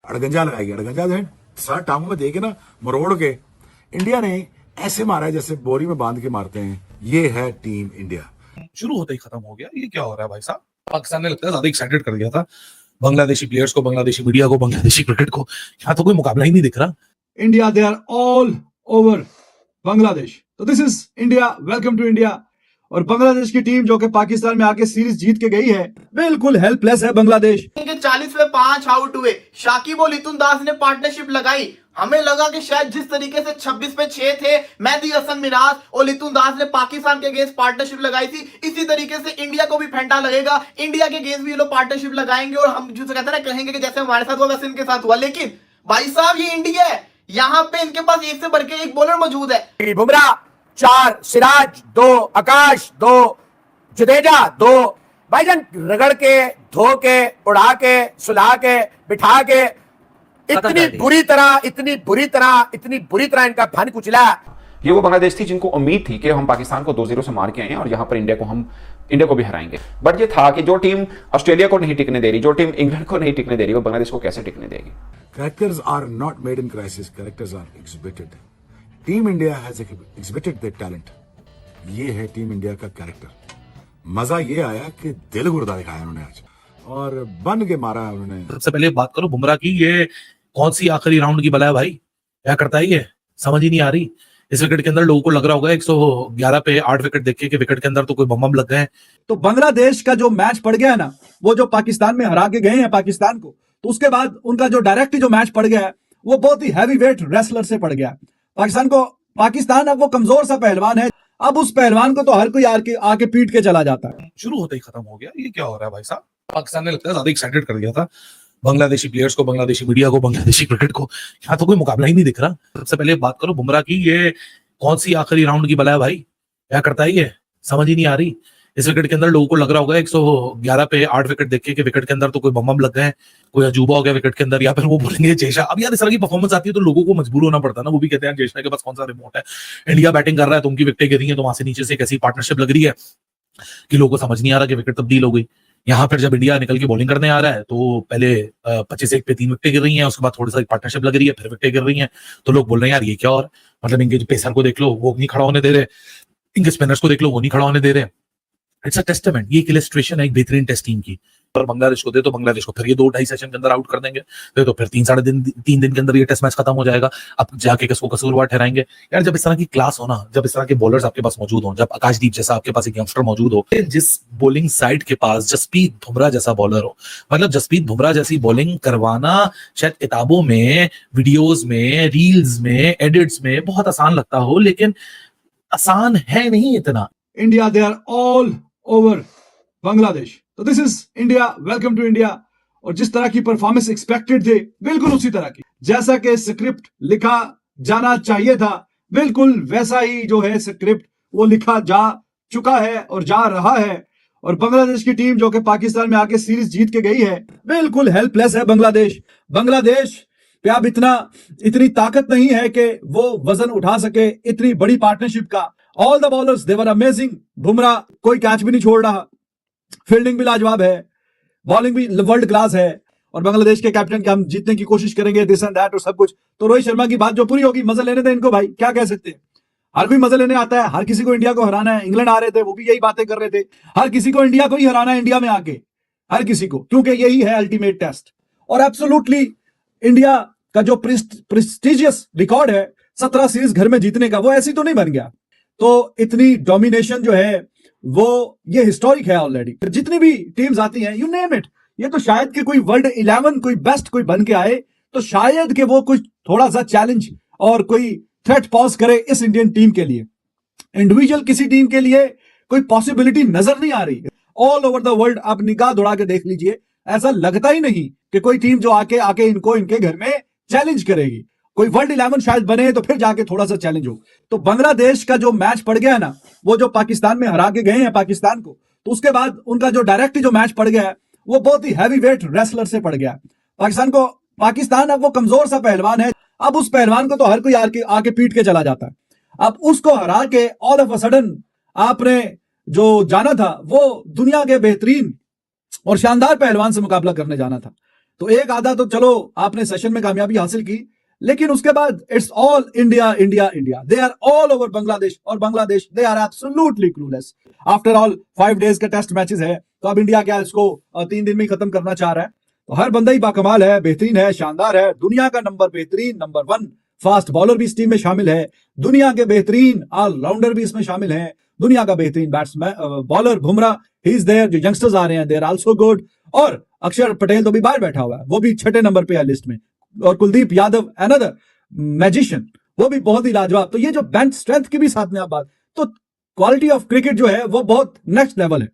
अड़गंजा लगाएगी, अड़गंजा दें सर टांगों में देके ना मरोड़ के इंडिया ने ऐसे मारा है जैसे बोरी में बांध के मारते हैं। ये है टीम इंडिया। शुरू होते ही खत्म हो गया। ये क्या हो रहा है भाई साहब? पाकिस्तान ने लगता है ज्यादा एक्साइटेड कर दिया था बांग्लादेशी प्लेयर्स को, बांग्लादेशी मीडिया को, बांग्लादेशी क्रिकेट को। यहाँ तो कोई मुकाबला ही नहीं दिख रहा। India, they are all over Bangladesh. तो this is India, welcome to India. और बांग्लादेश की टीम जो कि पाकिस्तान में आके सीरीज जीत के गई है, बिल्कुल हेल्पलेस है बांग्लादेश। 40 में 5 आउट हुए। शाकिब और लितुन दास ने पार्टनरशिप लगाई। हमें लगा कि शायद जिस तरीके से 26 पे 6 थे, मेहदी हसन मिराज और लितुन दास ने पाकिस्तान के अगेंस्ट पार्टनरशिप लगाई थी, इसी तरीके से इंडिया को भी फेंटा लगेगा। इंडिया के अगेंस्ट भी ये लोग पार्टनरशिप लगाएंगे और हम जो कहते हैं ना, कहेंगे कि जैसे हमारे साथ हुआ वैसे इनके साथ हुआ। लेकिन भाई साहब, ये इंडिया है, यहाँ पे इनके पास एक से बढ़ के एक बॉलर मौजूद है। बुमराह 4, सिराज 2, आकाश 2, जडेजा 2। भाईजान रगड़ के, धो के, उड़ा के, सुला के, बिठा के, इतनी बुरी तरह इनका फन कुचला। ये वो बांग्लादेश थी जिनको उम्मीद थी कि हम पाकिस्तान को 2-0 से मार के आए हैं और यहाँ पर इंडिया को भी हराएंगे। बट ये था कि जो टीम ऑस्ट्रेलिया को नहीं टिकने दे रही, जो टीम इंग्लैंड को नहीं टिकने दे रही, वो बांग्लादेश को कैसे टिकने देगी? Characters are not made in crisis, characters are exhibited. Team India has exhibited their talent. ये है टीम इंडिया का कैरेक्टर। मजा ये आया कि दिल गुर्दा दिखाया उन्होंने आज और बन के मारा उन्होंने। सबसे पहले बात करो बुमराह की, ये कौन सी आखिरी राउंड की बला है भाई? क्या करता है ये, समझ ही नहीं आ रही। इस विकेट के अंदर लोगों को लग रहा होगा 111 पे 8 विकेट देखे कि विकेट के अंदर तो कोई बम लग गए। तो बांग्लादेश का जो मैच पड़ गया है ना, वो जो पाकिस्तान में हरा के गए हैं पाकिस्तान को, तो उसके बाद उनका जो डायरेक्ट जो मैच पड़ गया है, वो बहुत ही हैवी वेट रेसलर से पड़ गया पाकिस्तान अब वो कमजोर सा पहलवान है। अब उस पहलवान को तो हर कोई आके पीट के चला जाता है। शुरू होते ही खत्म हो गया। ये क्या हो रहा है भाई साहब? पाकिस्तान ने लगता है ज्यादा एक्साइटेड कर दिया था बांग्लादेशी प्लेयर्स को, बांग्लादेशी मीडिया को, बांग्लादेशी क्रिकेट को। यहाँ तो कोई मुकाबला ही नहीं दिख रहा। सबसे पहले बात करो बुमराह की, ये कौन सी आखिरी राउंड की बला है भाई? क्या करता है ये, समझ ही नहीं आ रही। इस विकेट के अंदर लोगों को लग रहा होगा 111 पे 8 विकेट देखे कि विकेट के अंदर तो कोई बम लग गए, कोई अजूबा हो गया विकेट के अंदर, या फिर वो बोलेंगे जेशा। अब यार इस तरह की परफॉर्मेंस आती है तो लोगों को मजबूर होना पड़ता है ना। वो भी कहते हैं जेशा के पास कौन सा रिमोट है, इंडिया बैटिंग कर रहा है तो उनकी विकेटें गिरी है, तो वहां से नीचे से एक ऐसी पार्टनरशिप लग रही है कि लोगों को समझ नहीं आ रहा कि विकेट तब्दील हो गई। यहाँ फिर जब इंडिया निकल के बॉलिंग करने आ रहा है तो पहले 25 पे 3 विकेटें गिर रही हैं, उसके बाद थोड़ी सा पार्टनरशिप लग रही है, फिर विकेटें गिर रही हैं, तो लोग बोल रहे हैं यार ये क्या हो रहा है। मतलब इनके पेसर को देख लो, वो नहीं खड़ा होने दे रहे, इनके स्पिनर्स को देख लो, वो नहीं खड़ा होने दे रहे। इट्स अ टेस्टामेंट, ये एक इलस्ट्रेशन है एक बेहतरीन टेस्ट टीम की। और बांग्लादेश को दे तो बांग्लादेश को फिर ये 2-2.5 सेशन के अंदर आउट कर देंगे, तो फिर 3 दिन के अंदर ये टेस्ट मैच खत्म हो जाएगा। अब जाके किसको कसूरवार ठहराएंगे? यार जब इस तरह की क्लास हो ना, जब इस तरह के बॉलर्स आपके पास मौजूद हो, जब आकाशदीप जैसा आपके पास एक यंगस्टर मौजूद हो, जिस बॉलिंग साइड के पास जसप्रीत बुमराह जैसा बॉलर हो, मतलब जसप्रीत बुमराह जैसी बॉलिंग करवाना शायद किताबों में, वीडियोज में, रील्स में, एडिट्स में बहुत आसान लगता हो, लेकिन आसान है नहीं इतना। India, they are all over Bangladesh. तो this is India, welcome to India. और जिस तरह की परफॉर्मेंस एक्सपेक्टेड थे, बिल्कुल उसी तरह की, जैसा कि स्क्रिप्ट लिखा जाना चाहिए था, बिल्कुल वैसा ही जो है स्क्रिप्ट वो लिखा जा चुका है और जा रहा है। और बांग्लादेश की टीम जो कि पाकिस्तान में आके सीरीज जीत के गई है, बिल्कुल हेल्पलेस है बांग्लादेश पे अब इतनी ताकत नहीं है कि वो वजन उठा सके इतनी बड़ी पार्टनरशिप का। All the bowlers they were amazing. Bumrah कोई कैच भी नहीं छोड़ रहा, फील्डिंग भी लाजवाब है, बॉलिंग भी वर्ल्ड क्लास है। और बांग्लादेश के कैप्टन के हम जीतने की कोशिश करेंगे, दिस एंड दैट और सब कुछ। तो रोहित शर्मा की बात जो पूरी होगी, मजा लेने दें इनको भाई, क्या कह सकते हैं। हर कोई मजा लेने आता है, हर किसी को इंडिया को हराना है। इंग्लैंड आ रहे थे, वो भी यही बातें कर रहे थे, हर किसी को इंडिया को ही हराना है, इंडिया में आके हर किसी को, क्योंकि यही है अल्टीमेट टेस्ट। और एब्सोल्युटली इंडिया का जो प्रेस्टिजियस रिकॉर्ड है 17 सीरीज घर में जीतने का, वो ऐसी तो नहीं बन गया। तो इतनी डोमिनेशन जो है वो ये हिस्टोरिक है ऑलरेडी। जितनी भी टीम्स आती हैं, यू नेम इट, ये तो शायद कि कोई वर्ल्ड 11 कोई बेस्ट कोई बन के आए तो शायद कि वो कुछ थोड़ा सा चैलेंज और कोई थ्रेट पॉज करे इस इंडियन टीम के लिए। इंडिविजुअल किसी टीम के लिए कोई पॉसिबिलिटी नजर नहीं आ रही। ऑल ओवर द वर्ल्ड आप निगाह दौड़ा के देख लीजिए, ऐसा लगता ही नहीं कि कोई टीम जो आके इनको इनके घर में चैलेंज करेगी। कोई वर्ल्ड 11 शायद बने तो फिर जाके थोड़ा सा चैलेंज हो। तो बांग्लादेश का जो मैच पड़ गया है ना, वो जो पाकिस्तान में हरा के गए हैं पाकिस्तान को, तो उसके बाद उनका जो डायरेक्ट जो मैच पड़ गया है, वो बहुत ही हैवी वेट रेसलर से पड़ गया पाकिस्तान अब वो कमजोर सा पहलवान है। अब उस पहलवान को तो हर कोई आके पीट के चला जाता है। अब उसको हरा के ऑल ऑफ अ सडन आपने जो जाना था वो दुनिया के बेहतरीन और शानदार पहलवान से मुकाबला करने जाना था। तो एक आधा तो चलो आपने सेशन में कामयाबी हासिल की, लेकिन उसके बाद it's all India India India, they are all over Bangladesh, और Bangladesh they are absolutely clueless. After all 5 days का टेस्ट मैचेस है, तो अब इंडिया क्या इसको 3 दिन में ही खत्म करना चाह रहा है। तो हर बंदा ही बाकमाल है, बेहतरीन है, शानदार है, दुनिया का बेहतरीन नंबर 1 फास्ट बॉलर भी इस टीम में शामिल है, दुनिया के बेहतरीन ऑलराउंडर भी इसमें शामिल है, दुनिया का बेहतरीन बैट्समैन बॉलर बुमराह ही इज देयर, जो यंगस्टर्स आ रहे हैं दे आर आल्सो गुड, और अक्षर पटेल तो भी बाहर बैठा हुआ है, वो भी 6 नंबर पे है लिस्ट में, और कुलदीप यादव अनदर मैजिशियन, वो भी बहुत ही लाजवाब। तो ये जो बेंच स्ट्रेंथ की भी साथ में आप बात, तो क्वालिटी ऑफ क्रिकेट जो है वो बहुत नेक्स्ट लेवल है।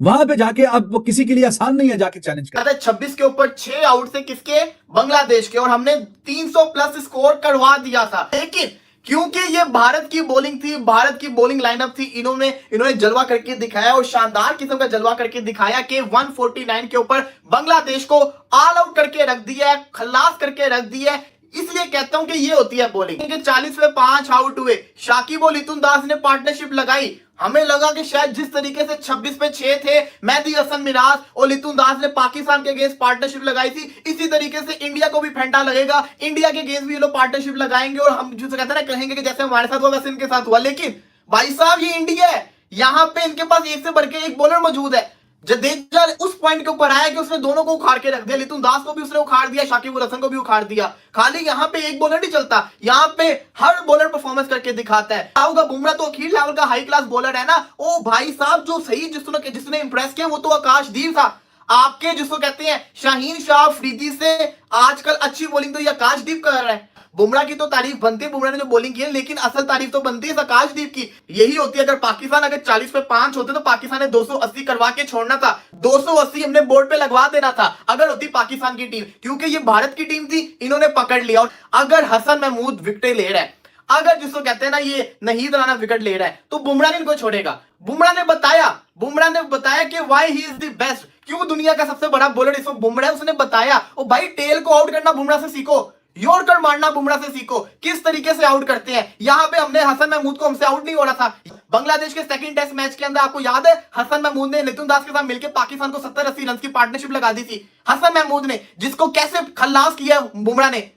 वहां पे जाके अब वो किसी के लिए आसान नहीं है जाके चैलेंज करना। 26 के ऊपर 6 आउट से किसके? बांग्लादेश के, और हमने 300 प्लस स्कोर करवा दिया था। लेकिन क्योंकि ये भारत की बॉलिंग थी, भारत की बॉलिंग लाइनअप थी, इन्होंने जलवा करके दिखाया, और शानदार किस्म का जलवा करके दिखाया कि 149 के ऊपर बांग्लादेश को ऑल आउट करके रख दिया है, खल्लास करके रख दिया है। इसलिए कहता हूं कि ये होती है बॉलिंग। 40 पे 5 आउट हुए, शाकिब और लिटुन दास ने पार्टनरशिप लगाई, हमें लगा कि शायद जिस तरीके से 26 पे 6 थे, मेहदी हसन मिराज और लिटुन दास ने पाकिस्तान के अगेंस्ट पार्टनरशिप लगाई थी, इसी तरीके से इंडिया को भी फेंटा लगेगा, इंडिया के अगेंस्ट भी ये लोग पार्टनरशिप लगाएंगे, और हम जो कहते हैं ना, कहेंगे कि जैसे हमारे साथ हुआ वैसे इनके साथ हुआ। लेकिन भाई साहब ये इंडिया है, यहां पे इनके पास एक से बढ़ के एक बॉलर मौजूद है। जडेजा उस पॉइंट के ऊपर आया कि उसने दोनों को उखाड़ के रख दिया, लिटुन दास को भी उसने उखाड़ दिया, शाकिब उल हसन को भी उखाड़ दिया। खाली यहाँ पे एक बॉलर नहीं चलता, यहाँ पे हर बॉलर परफॉर्मेंस करके दिखाता है। होगा बुमराह तो अखीर लेवल का हाई क्लास बॉलर है ना। ओ भाई साहब, जो सही जिसने इंप्रेस किया वो तो आकाशदीप था। आपके जिसको कहते हैं शाहीन शाह अफरीदी से आजकल अच्छी बॉलिंग तो ये आकाशदीप कर रहा है। बुमराह की तो तारीफ बनती है, बुमराह ने जो बॉलिंग की है, लेकिन असल तारीफ तो बनती है आकाशदीप की। यही होती है, अगर पाकिस्तान 40 पे 5 होते तो पाकिस्तान ने 280 करवा के छोड़ना था, 280 हमने बोर्ड पे लगवा देना था अगर होती पाकिस्तान की टीम, क्योंकि ये भारत की टीम थी, इन्होंने पकड़ लिया। और अगर हसन महमूद विकेट ले रहा है, अगर जिसको कहते हैं ना ये नहीद राना विकेट ले रहा है, तो बुमराह ने इनको छोड़ेगा। बुमराह ने बताया कि why he is the best, क्यों दुनिया का सबसे बड़ा बॉलर इस वक्त बुमराह है। उसने बताया, ओ भाई टेल को आउट करना बुमराह से सीखो, यॉर्कर मारना बुमराह से सीखो, किस तरीके से आउट करते हैं। यहां पे हमने हसन महमूद को, हमसे आउट नहीं हो रहा था। बांग्लादेश के सेकंड टेस्ट मैच के अंदर आपको याद है, हसन महमूद ने लिटुन दास के साथ मिलकर पाकिस्तान को 70-80 रन की पार्टनरशिप लगा दी थी। हसन महमूद ने, जिसको कैसे खल्लास किया बुमराह ने।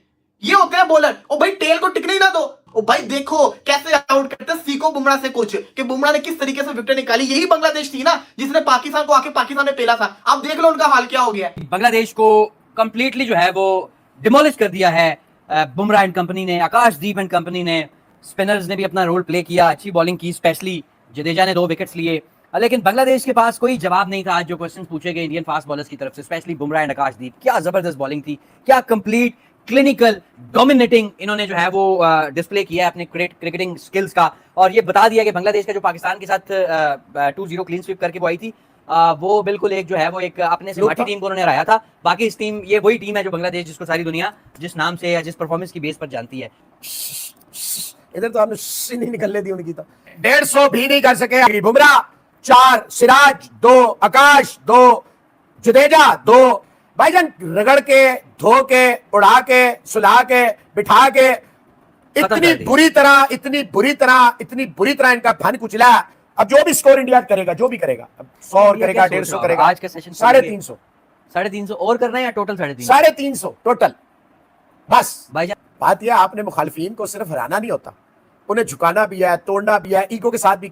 ये होते हैं बॉलर। ओ भाई टेल को टिकने ही ना दो, ओ भाई देखो कैसे आउट करते हैं, सीखो बुमराह से कुछ, कि बुमराह ने किस तरीके से विकेट निकाली। यही बांग्लादेश थी ना जिसने पाकिस्तान को आके पाकिस्तान में पेला था। अब देख लो उनका हाल क्या हो गया। बांग्लादेश को कंप्लीटली जो है वो डिमोलिश कर दिया है बुमराह एंड कंपनी ने, आकाशदीप एंड कंपनी ने। स्पिनर्स ने भी अपना रोल प्ले किया, अच्छी बॉलिंग की, स्पेशली जडेजा ने 2 विकेट्स लिए। लेकिन बांग्लादेश के पास कोई जवाब नहीं था आज जो क्वेश्चन पूछे गए इंडियन फास्ट बॉलर्स की तरफ से, स्पेशली बुमराह एंड आकाशदीप। क्या जबरदस्त बॉलिंग थी, क्या कंप्लीट क्लिनिकल डोमिनेटिंग इन्होंने जो है वो डिस्प्ले किया है अपने क्रिकेटिंग स्किल्स का। और ये बता दिया कि बांग्लादेश का जो पाकिस्तान के साथ 2-0 क्लीन स्वीप करके वो आई थी, वो बिल्कुल एक जो है वो एक अपने से माठी टीम को उन्होंने हराया था। बाकी इस टीम, ये वही टीम है जो बांग्लादेश, जिसको सारी दुनिया जिस नाम से या जिस परफॉर्मेंस की बेस पर जानती है। इधर तो हमने नहीं निकलने दी उनकी, तो 150 भी नहीं कर सके। बुमराह 4, सिराज 2, आकाश 2, जडेजा 2। भाईजान रगड़ के, धो के, उड़ा के, सुला के, बिठा के, इतनी बुरी तरह इनका फन कुचला। अब जो भी स्कोर इंडिया करेगा, जो भी करेगा, 100 करेगा, 150 करेगा, आज का सेशन 350 और करना है या टोटल 350? 350 टोटल। बस भाईजान बात यह, आपने मुखालिफिन को सिर्फ हराना नहीं होता, उन्हें झुकाना भी है, तोड़ना भी है, ईगो के साथ भी